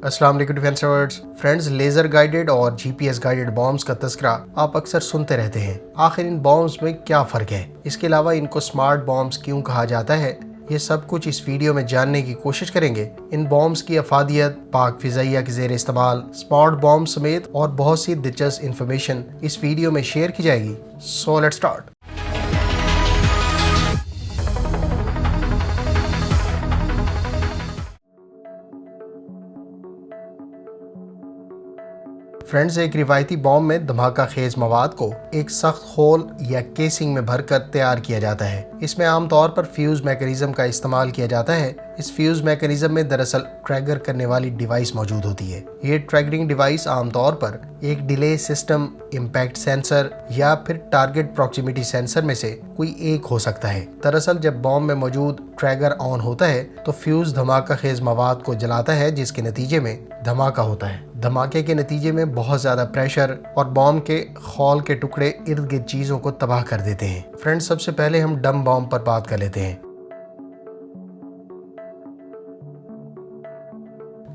السلام علیکم defence lords friends, laser guided اور جی پی ایس گائیڈڈ بامز کا تذکرہ آپ اکثر سنتے رہتے ہیں۔ آخر ان بامز میں کیا فرق ہے؟ اس کے علاوہ ان کو سمارٹ بامز کیوں کہا جاتا ہے؟ یہ سب کچھ اس ویڈیو میں جاننے کی کوشش کریں گے۔ ان بامز کی افادیت، پاک فضائیہ کے زیر استعمال، سمارٹ بام سمیت اور بہت سی دلچسپ انفارمیشن اس ویڈیو میں شیئر کی جائے گی۔ So let's start. فرینڈز، ایک روایتی بام میں دھماکہ خیز مواد کو ایک سخت خول یا کیسنگ میں بھر کر تیار کیا جاتا ہے۔ اس میں عام طور پر فیوز میکانزم کا استعمال کیا جاتا ہے۔ اس فیوز میکانزم میں دراصل ٹریگر کرنے والی ڈیوائس موجود ہوتی ہے۔ یہ ٹریگرنگ ڈیوائس عام طور پر ایک ڈیلے سسٹم، امپیکٹ سینسر یا پھر ٹارگٹ پروکسیمیٹی سینسر میں سے کوئی ایک ہو سکتا ہے۔ دراصل جب بام میں موجود ٹریگر آن ہوتا ہے تو فیوز دھماکہ خیز مواد کو جلاتا ہے، جس کے نتیجے میں دھماکہ ہوتا ہے۔ دھماکے کے نتیجے میں بہت زیادہ پریشر اور بام کے خول کے ٹکڑے ارد گرد چیزوں کو تباہ کر دیتے ہیں۔ فرینڈز، سب سے پہلے ہم ڈم بام پر بات کر لیتے ہیں۔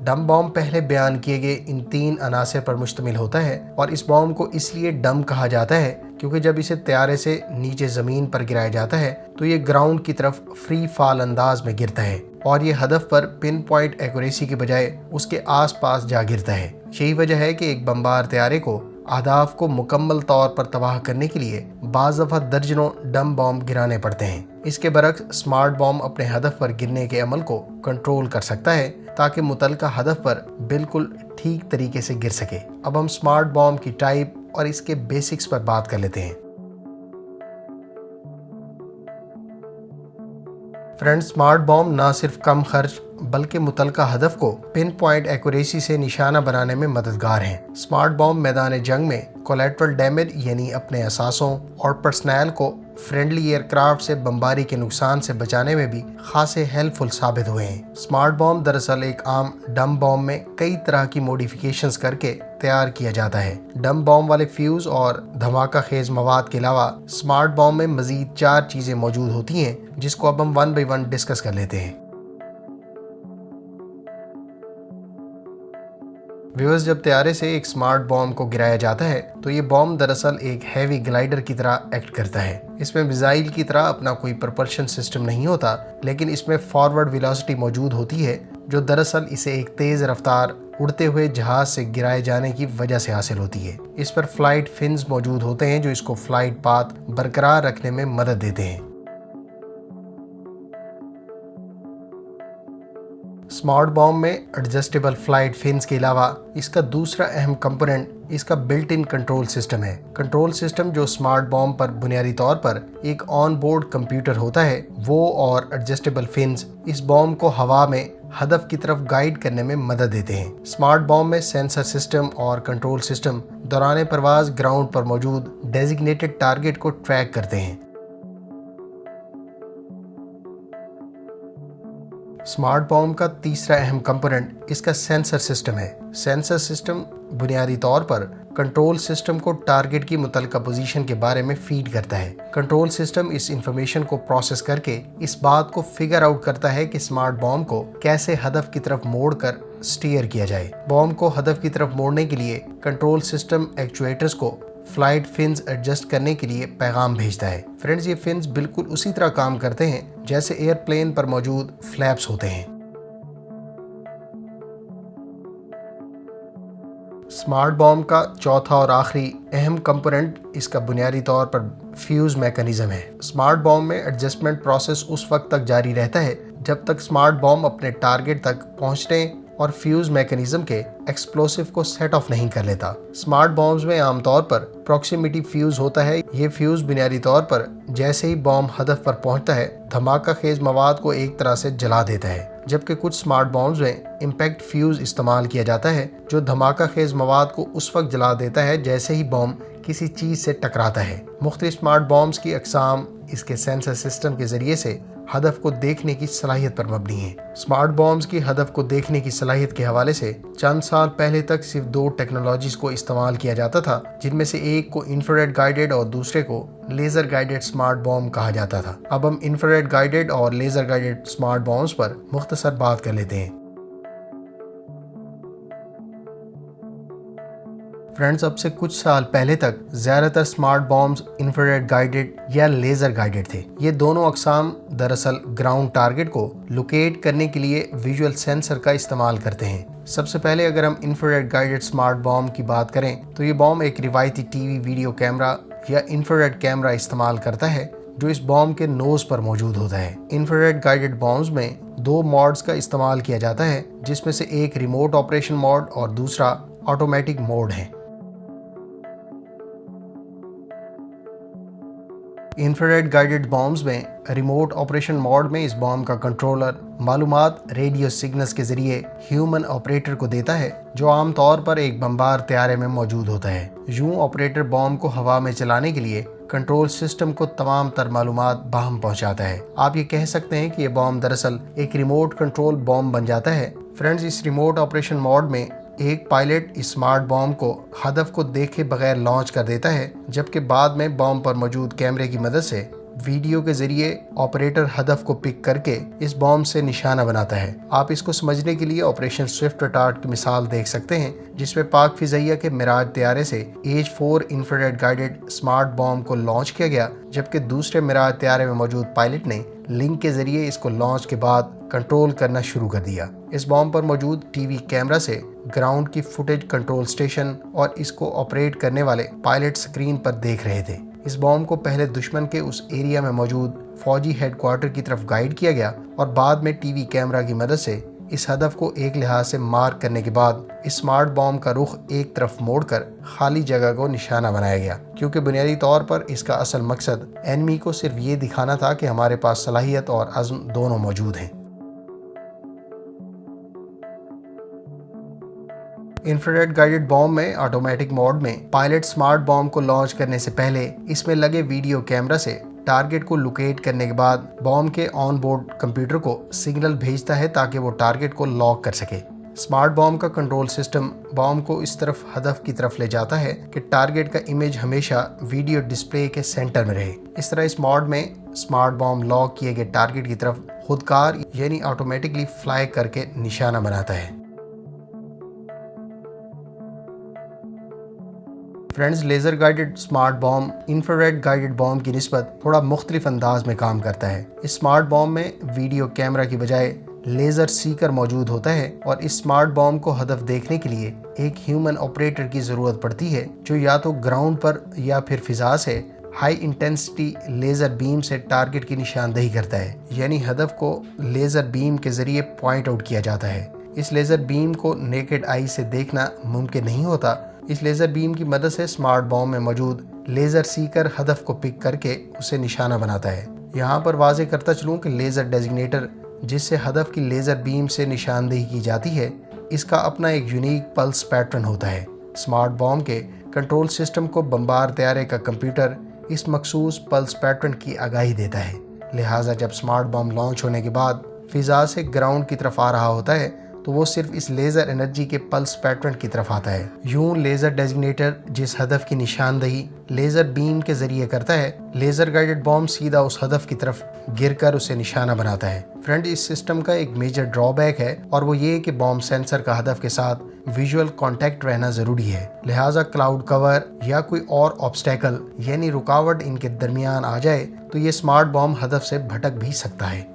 ڈم بام پہلے بیان کیے گئے ان 3 عناصر پر مشتمل ہوتا ہے، اور اس بام کو اس لیے ڈم کہا جاتا ہے کیونکہ جب اسے طیارے سے نیچے زمین پر گرایا جاتا ہے تو یہ گراؤنڈ کی طرف فری فال انداز میں گرتا ہے، اور یہ ہدف پر پن پوائنٹ ایکوریسی کے بجائے اس کے آس پاس جا گرتا ہے۔ یہی وجہ ہے کہ ایک بمبار طیارے کو اہداف کو مکمل طور پر تباہ کرنے کے لیے بعض دفعہ درجنوں ڈم بام گرانے پڑتے ہیں۔ اس کے برعکس سمارٹ بام اپنے ہدف پر گرنے کے عمل کو کنٹرول کر سکتا ہے تاکہ متعلقہ ہدف پر بالکل ٹھیک طریقے سے گر سکے۔ اب ہم سمارٹ بام کی ٹائپ اور اس کے بیسکس پر بات کر لیتے ہیں۔ فرینڈز، سمارٹ بام نہ صرف کم خرچ بلکہ متعلقہ ہدف کو پن پوائنٹ ایکوریسی سے نشانہ بنانے میں مددگار ہیں۔ سمارٹ بام میدان جنگ میں کولیٹرل ڈیمیج یعنی اپنے اثاثوں اور پرسنل کو فرینڈلی ایئر کرافٹ سے بمباری کے نقصان سے بچانے میں بھی خاصے ہیلپ فل ثابت ہوئے ہیں۔ سمارٹ بام دراصل ایک عام ڈم بام میں کئی طرح کی موڈیفیکیشنز کر کے تیار کیا جاتا ہے۔ ڈم بام والے فیوز اور دھماکہ خیز مواد کے علاوہ سمارٹ بام میں مزید 4 چیزیں موجود ہوتی ہیں، جس کو اب ہم 1 بائی 1 ڈسکس کر لیتے ہیں۔ ویورز، جب طیارے سے ایک سمارٹ بام کو گرایا جاتا ہے تو یہ بام دراصل ایک ہیوی گلائیڈر کی طرح ایکٹ کرتا ہے۔ اس میں میزائل کی طرح اپنا کوئی پرپلشن سسٹم نہیں ہوتا، لیکن اس میں فارورڈ ویلوسٹی موجود ہوتی ہے جو دراصل اسے ایک تیز رفتار اڑتے ہوئے جہاز سے گرائے جانے کی وجہ سے حاصل ہوتی ہے۔ اس پر فلائٹ فنز موجود ہوتے ہیں جو اس کو فلائٹ پاتھ برقرار رکھنے میں مدد دیتے ہیں۔ سمارٹ بام میں ایڈجسٹیبل فلائٹ فنز کے علاوہ اس کا دوسرا اہم کمپوننٹ اس کا بلٹ ان کنٹرول سسٹم ہے۔ کنٹرول سسٹم جو سمارٹ بام پر بنیادی طور پر ایک آن بورڈ کمپیوٹر ہوتا ہے، وہ اور ایڈجسٹیبل فنز اس بام کو ہوا میں ہدف کی طرف گائیڈ کرنے میں مدد دیتے ہیں۔ سمارٹ بام میں سینسر سسٹم اور کنٹرول سسٹم دوران پرواز گراؤنڈ پر موجود ڈیزگنیٹڈ ٹارگٹ کو ٹریک کرتے ہیں۔ سمارٹ بام کا تیسرا اہم کمپوننٹ اس کا سینسر سسٹم ہے۔ سینسر سسٹم بنیادی طور پر کنٹرول سسٹم کو ٹارگٹ کی متعلقہ پوزیشن کے بارے میں فیڈ کرتا ہے۔ کنٹرول سسٹم اس انفارمیشن کو پروسیس کر کے اس بات کو فگر آؤٹ کرتا ہے کہ سمارٹ بام کو کیسے ہدف کی طرف موڑ کر سٹیئر کیا جائے۔ بام کو ہدف کی طرف موڑنے کے لیے کنٹرول سسٹم ایکچویٹرز کو فلائٹ فنز ایڈجسٹ کرنے کے لیے پیغام بھیجتا ہے۔ فرینڈز، یہ فنز بالکل اسی طرح کام کرتے ہیں جیسے ایئر پلین پر موجود فلیپس ہوتے ہیں۔ سمارٹ بام کا چوتھا اور آخری اہم کمپوننٹ اس کا بنیادی طور پر فیوز میکانزم ہے۔ سمارٹ بام میں ایڈجسٹمنٹ پروسیس اس وقت تک جاری رہتا ہے جب تک سمارٹ بام اپنے ٹارگٹ تک پہنچنے اور فیوز میکانزم کے ایکسپلوسو کو سیٹ آف نہیں کر لیتا۔ سمارٹ بامز میں عام طور پر پروکسیمیٹی فیوز ہوتا ہے۔ یہ فیوز بنیادی طور پر جیسے ہی بام ہدف پر پہنچتا ہے دھماکہ خیز مواد کو ایک طرح سے جلا دیتا ہے، جبکہ کچھ سمارٹ بامز میں امپیکٹ فیوز استعمال کیا جاتا ہے جو دھماکہ خیز مواد کو اس وقت جلا دیتا ہے جیسے ہی بام کسی چیز سے ٹکراتا ہے۔ مختلف سمارٹ بامز کی اقسام اس کے سینسر سسٹم کے ذریعے سے ہدف کو دیکھنے کی صلاحیت پر مبنی ہے۔ سمارٹ بامز کی ہدف کو دیکھنے کی صلاحیت کے حوالے سے چند سال پہلے تک صرف 2 ٹیکنالوجیز کو استعمال کیا جاتا تھا، جن میں سے ایک کو انفراریڈ گائیڈڈ اور دوسرے کو لیزر گائیڈڈ سمارٹ بام کہا جاتا تھا۔ اب ہم انفراریڈ گائیڈڈ اور لیزر گائیڈڈ سمارٹ بامز پر مختصر بات کر لیتے ہیں۔ फ्रेंड्स, अब से कुछ साल पहले तक ज़्यादातर स्मार्ट बॉम्ब्स इंफ्रारेड गाइडेड या लेज़र गाइडेड थे। ये दोनों अक़साम दरअसल ग्राउंड टारगेट को लोकेट करने के लिए विजुअल सेंसर का इस्तेमाल करते हैं। सबसे पहले अगर हम इंफ्रारेड गाइडेड स्मार्ट बॉम्ब की बात करें तो ये बॉम्ब एक रिवायती टीवी वीडियो कैमरा या इंफ्रारेड कैमरा इस्तेमाल करता है जो इस बॉम्ब के नोज पर मौजूद होता है। इंफ्रारेड गाइडेड बॉम्ब्स में 2 मोड्स का इस्तेमाल किया जाता है, जिसमें से एक रिमोट ऑपरेशन मोड और दूसरा ऑटोमेटिक मोड है। इंफ्रारेड गाइडेड बॉम्ब्स में रिमोट ऑपरेशन मोड में इस बॉम्ब का कंट्रोलर मालूमात रेडियो सिग्नल्स के जरिए ह्यूमन ऑपरेटर को देता है, जो आमतौर पर एक बमबार तैयारे में मौजूद होता है। यूं ऑपरेटर बॉम्ब को हवा में चलाने के लिए कंट्रोल सिस्टम को तमाम तर मालूमात बाहम पहुंचाता है। आप ये कह सकते हैं कि ये बॉम्ब दरअसल एक रिमोट कंट्रोल बॉम्ब बन जाता है। फ्रेंड्स, इस रिमोट ऑपरेशन मोड में एक पायलट इस स्मार्ट बॉम्ब को हदफ को देखे बगैर लॉन्च कर देता है, जबकि बाद में बॉम्ब पर मौजूद कैमरे की मदद से वीडियो के जरिए ऑपरेटर हदफ को पिक करके इस बॉम्ब से निशाना बनाता है। आप इसको समझने के लिए ऑपरेशन स्विफ्ट रिटार्ट की मिसाल देख सकते हैं, जिसमें पाक फिजाइया के मिराज तैयारे से H 4 infrared guided smart bomb को लॉन्च किया गया, जबकि दूसरे मिराज तैयारे में मौजूद पायलट ने लिंक के जरिए इसको लॉन्च के बाद कंट्रोल करना शुरू कर दिया। इस बॉम्ब पर मौजूद टीवी कैमरा से ग्राउंड की फुटेज कंट्रोल स्टेशन और इसको ऑपरेट करने वाले पायलट स्क्रीन पर देख रहे थे। इस बॉम्ब को पहले दुश्मन के उस एरिया में मौजूद फौजी हेडक्वार्टर की तरफ गाइड किया गया और बाद में टीवी कैमरा की मदद से इस हदफ को एक लिहाज से मार्क करने के बाद इस स्मार्ट बॉम्ब का रुख एक तरफ मोड़कर खाली जगह को निशाना बनाया गया, क्योंकि बुनियादी तौर पर इसका असल मकसद एनिमी को सिर्फ ये दिखाना था कि हमारे पास सलाहियत और अज़्म दोनों मौजूद हैं। इंफ्रारेड गाइडेड बॉम्ब में ऑटोमेटिक मोड में पायलट स्मार्ट बॉम्ब को लॉन्च करने से पहले इसमें लगे वीडियो कैमरा से टारगेट को लोकेट करने के बाद बॉम्ब के ऑन बोर्ड कंप्यूटर को सिग्नल भेजता है ताकि वो टारगेट को लॉक कर सके। स्मार्ट बॉम्ब का कंट्रोल सिस्टम बॉम्ब को इस तरफ हदफ की तरफ ले जाता है कि टारगेट का इमेज हमेशा वीडियो डिस्प्ले के सेंटर में रहे। इस तरह इस मोड में स्मार्ट बॉम्ब लॉक किए गए टारगेट की तरफ खुदकार यानी ऑटोमेटिकली फ्लाई करके निशाना बनाता है। Friends, laser guided smart bomb infrared guided bomb की निस्बत थोड़ा मुख्तलिफ अंदाज में काम करता है। इस स्मार्ट बॉम्ब में वीडियो कैमरा की बजाय लेज़र सीकर मौजूद होता है और इस स्मार्ट बॉम्ब को हदफ देखने के लिए एक ह्यूमन ऑपरेटर की ज़रूरत पड़ती है, जो या तो ग्राउंड पर या फिर फिजा से हाई इंटेंसिटी लेज़र बीम से टारगेट की निशानदेही करता है, यानी हदफ को लेज़र बीम के ज़रिए पॉइंट आउट किया जाता है। इस लेज़र बीम को नेकेड आई से देखना मुमकिन नहीं होता। इस लेज़र बीम की मदद से स्मार्ट बॉम्ब में मौजूद लेज़र सीकर हदफ को पिक करके उसे निशाना बनाता है। यहाँ पर वाज़े करता चलूँ कि लेज़र डेजिग्नेटर जिससे हदफ की लेज़र बीम से निशानदेही की जाती है, इसका अपना एक यूनिक पल्स पैटर्न होता है। स्मार्ट बॉम्ब के कंट्रोल सिस्टम को बमबार तैयारे का कंप्यूटर इस मखसूस पल्स पैटर्न की आगाही देता है। लिहाजा जब स्मार्ट बॉम्ब लॉन्च होने के बाद फिजा से ग्राउंड की तरफ आ रहा होता है तो वो सिर्फ इस लेज़र एनर्जी के पल्स पैटर्न की तरफ आता है। यूं लेज़र डेजिग्नेटर जिस हदफ की निशानदेही लेज़र बीम के जरिए करता है, लेज़र गाइडेड बॉम्ब सीधा उस हदफ की तरफ गिरकर उसे निशाना बनाता है। फ्रेंड, इस सिस्टम का एक मेजर ड्रॉबैक है और वो ये कि बॉम्ब सेंसर का हदफ के साथ विजुअल कांटेक्ट रहना जरूरी है। लिहाजा क्लाउड कवर या कोई और ऑब्स्टेकल यानी रुकावट इनके दरमियान आ जाए तो ये स्मार्ट बॉम्ब हदफ से भटक भी सकता है।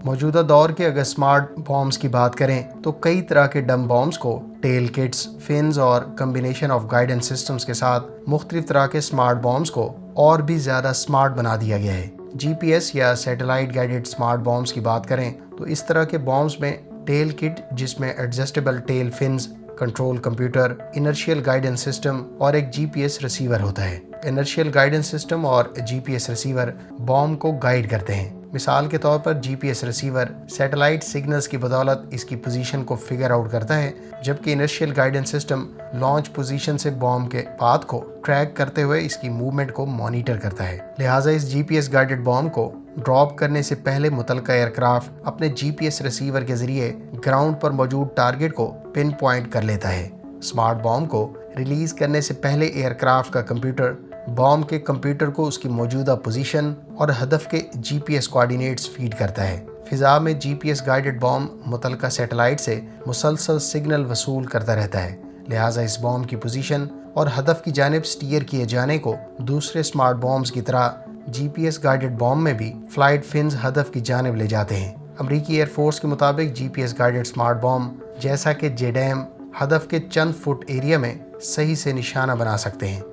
मौजूदा दौर के अगर स्मार्ट बॉम्ब्स की बात करें तो कई तरह के डम बॉम्ब्स को टेल किट्स, फिन्स और कम्बिनेशन ऑफ गाइडेंस सिस्टम्स के साथ मुख्तलिफ तरह के स्मार्ट बॉम्ब्स को और भी ज़्यादा स्मार्ट बना दिया गया है। GPS या सैटेलाइट गाइडेड स्मार्ट बॉम्ब्स की बात करें तो इस तरह के बॉम्ब्स में टेल किट जिसमें adjustable tail fins, control computer, inertial guidance system और एक GPS रिसीवर होता है। इनर्शियल गाइडेंस सिस्टम और GPS रिसीवर बॉम्ब को गाइड करते हैं। मिसाल के तौर पर GPS रिसीवर सैटेलाइट सिग्नल्स की बदौलत इसकी पोजीशन को फिगर आउट करता है, जबकि inertial guidance system launch position से बॉम्ब के पाथ को ट्रैक करते हुए इसकी मूवमेंट को मॉनिटर करता है। लिहाजा इस GPS गाइडेड बॉम्ब को ड्रॉप करने से पहले मुतलका एयरक्राफ्ट अपने GPS रिसीवर के जरिए ग्राउंड पर मौजूद टारगेट को पिन पॉइंट कर लेता है। स्मार्ट बॉम्ब को रिलीज करने से पहले एयरक्राफ्ट का कंप्यूटर बॉम्ब के कंप्यूटर को उसकी मौजूदा पोजीशन और हदफ के GPS कोऑर्डिनेट्स फीड करता है। फिजा में GPS गाइडेड बॉम्ब मुतलका सैटेलाइट से मुसलसल सिग्नल वसूल करता रहता है, लिहाजा इस बॉम्ब की पोजीशन और हदफ की जानिब स्टीयर किए जाने को दूसरे स्मार्ट बॉम्ब्स की तरह GPS गाइडेड बॉम्ब में भी फ्लाइट फिन्स हदफ की जानिब ले जाते हैं। अमरीकी एयरफोर्स के मुताबिक GPS गाइडेड स्मार्ट बॉम्ब जैसा कि JDAM हदफ के चंद फुट एरिया में सही से निशाना बना सकते हैं।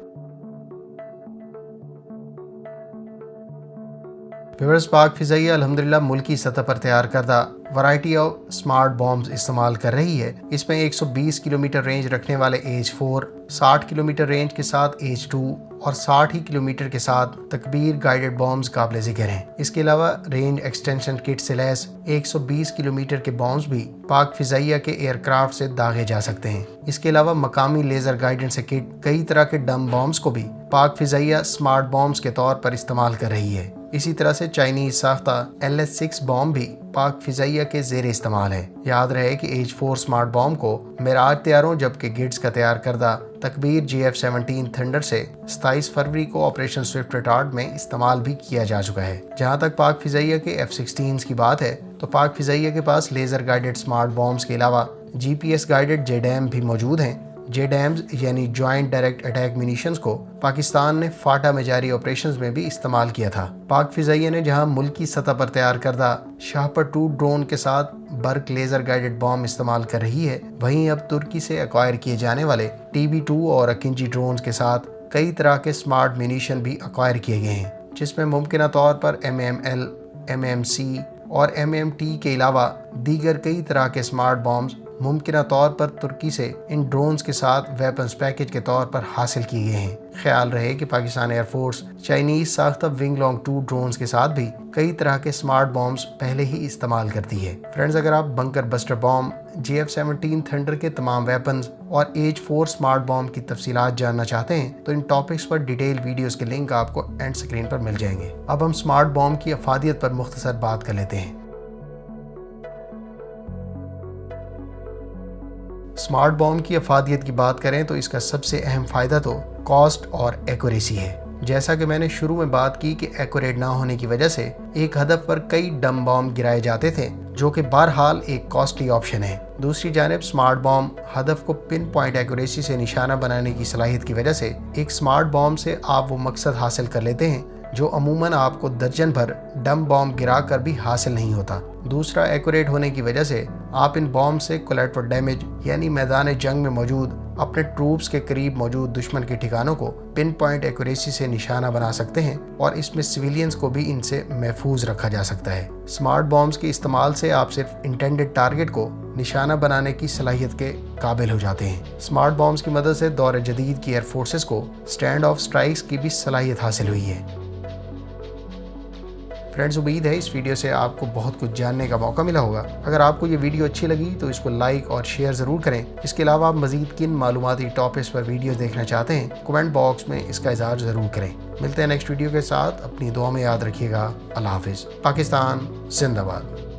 व्यूअर्स, पाक फ़िज़ाइया अल्हम्दुलिल्लाह मुल्की सतह पर तैयार करदा वैरायटी ऑफ स्मार्ट बॉम्ब्स इस्तेमाल कर रही है। इसमें 120 किलोमीटर रेंज रखने वाले H4, 60 किलोमीटर रेंज के साथ H2 और 60 ही किलोमीटर के साथ तकबीर गाइडेड बॉम्ब्स काबिल ज़िक्र हैं। इसके अलावा रेंज एक्सटेंशन किट से लैस 120 किलोमीटर के बॉम्ब्स भी पाक फ़िज़ाइया के एयरक्राफ्ट से दागे जा सकते हैं। इसके अलावा मकामी लेज़र गाइडेंस किट कई तरह के डम बॉम्ब्स को भी पाक फ़िज़ाइया स्मार्ट बॉम्ब्स के तौर पर इस्तेमाल कर रही है। इसी तरह से चाइनीज साख्ता LS-6 बॉम्ब भी पाक फ़िज़ाइया के ज़ेर इस्तेमाल है। याद रहे कि H4 स्मार्ट बॉम्ब को मिराज तैयारों जबकि गिट्स का तैयार करदा तकबीर JF-17 थंडर से 27 फरवरी को ऑपरेशन स्विफ्ट रिटार्ड में इस्तेमाल भी किया जा चुका है। जहां तक पाक फ़िज़ाइया के F-16 की बात है तो पाक फ़िज़ाइया के पास लेज़र गाइडेड स्मार्ट बॉम्ब्स के अलावा GPS गाइडेड JDAM भी मौजूद हैं। JDAMs यानी जॉइंट डायरेक्ट अटैक मिनिशंस को पाकिस्तान ने फाटा में जारी ऑपरेशंस में भी इस्तेमाल किया था। पाक फ़िज़ाइया ने जहां मुल्की सतह पर तैयार करदा शाहपर 2 ड्रोन के साथ बर्क लेज़र गाइडेड बॉम्ब इस्तेमाल कर रही है, वहीं अब तुर्की से एक्वायर किए जाने वाले TB2 और अकिंची ड्रोन्स के साथ कई तरह के स्मार्ट मिनिशन भी एक्वायर किए गए हैं, जिसमें मुमकिन तौर पर MML, MMC और MMT के अलावा दीगर कई तरह के स्मार्ट बॉम्ब्स मुमकिन तौर पर तुर्की से इन ड्रोन्स के साथ वेपन्स पैकेज के तौर पर हासिल किए गए हैं। ख्याल रहे कि पाकिस्तान एयरफोर्स चाइनीज साख्ता विंग लॉन्ग 2 ड्रोन्स के साथ भी कई तरह के स्मार्ट बॉम्ब्स पहले ही इस्तेमाल करती है। फ्रेंड्स, अगर आप bunker buster bomb, JF-17 thunder के तमाम वेपन्स और H4 स्मार्ट बॉम्ब की तफसीलात जानना चाहते हैं तो इन टॉपिक्स पर डिटेल वीडियोस के लिंक आपको एंड स्क्रीन पर मिल जाएंगे। अब हम स्मार्ट बॉम्ब की अफादियत पर मुख्तसर बात कर लेते हैं। स्मार्ट बॉम्ब की अफादियत की बात करें तो इसका सबसे अहम फ़ायदा तो कॉस्ट और एक्यूरेसी है। जैसा कि मैंने शुरू में बात की कि एक्यूरेट ना होने की वजह से एक हदफ पर कई डम बॉम्ब गिराए जाते थे, जो कि बहरहाल एक कॉस्टली ऑप्शन है। दूसरी जानिब स्मार्ट बॉम्ब हदफ को पिन पॉइंट एक्यूरेसी से निशाना बनाने की सलाहियत की वजह से एक स्मार्ट बॉम्ब से आप वो मकसद हासिल कर लेते हैं जो अमूमन आपको दर्जन भर डम बॉम्ब गिरा कर भी हासिल नहीं होता। दूसरा, एक्यूरेट होने की वजह से आप इन बॉम्ब से कोलैटरल डैमेज यानी मैदान जंग में मौजूद अपने ट्रूप्स के करीब मौजूद दुश्मन के ठिकानों को पिन पॉइंट एक्यूरेसी से निशाना बना सकते हैं और इसमें सिविलियंस को भी इनसे महफूज रखा जा सकता है। स्मार्ट बॉम्ब्स के इस्तेमाल से आप सिर्फ इंटेंडेड टारगेट को निशाना बनाने की सलाहियत के काबिल हो जाते हैं। स्मार्ट बॉम्ब्स की मदद से दौर जदीद की एयर फोर्सेस को स्टैंड ऑफ स्ट्राइक्स की भी सलाहियत हासिल हुई है। फ्रेंड्स, उम्मीद है इस वीडियो से आपको बहुत कुछ जानने का मौका मिला होगा। अगर आपको ये वीडियो अच्छी लगी तो इसको लाइक और शेयर ज़रूर करें। इसके अलावा आप मज़ीद किन मालूमाती टॉपिक्स पर वीडियो देखना चाहते हैं कमेंट बॉक्स में इसका इज़हार ज़रूर करें। मिलते हैं नेक्स्ट वीडियो के साथ। अपनी दुआ में याद रखिएगा। अल्लाह हाफिज़। पाकिस्तान जिंदाबाद।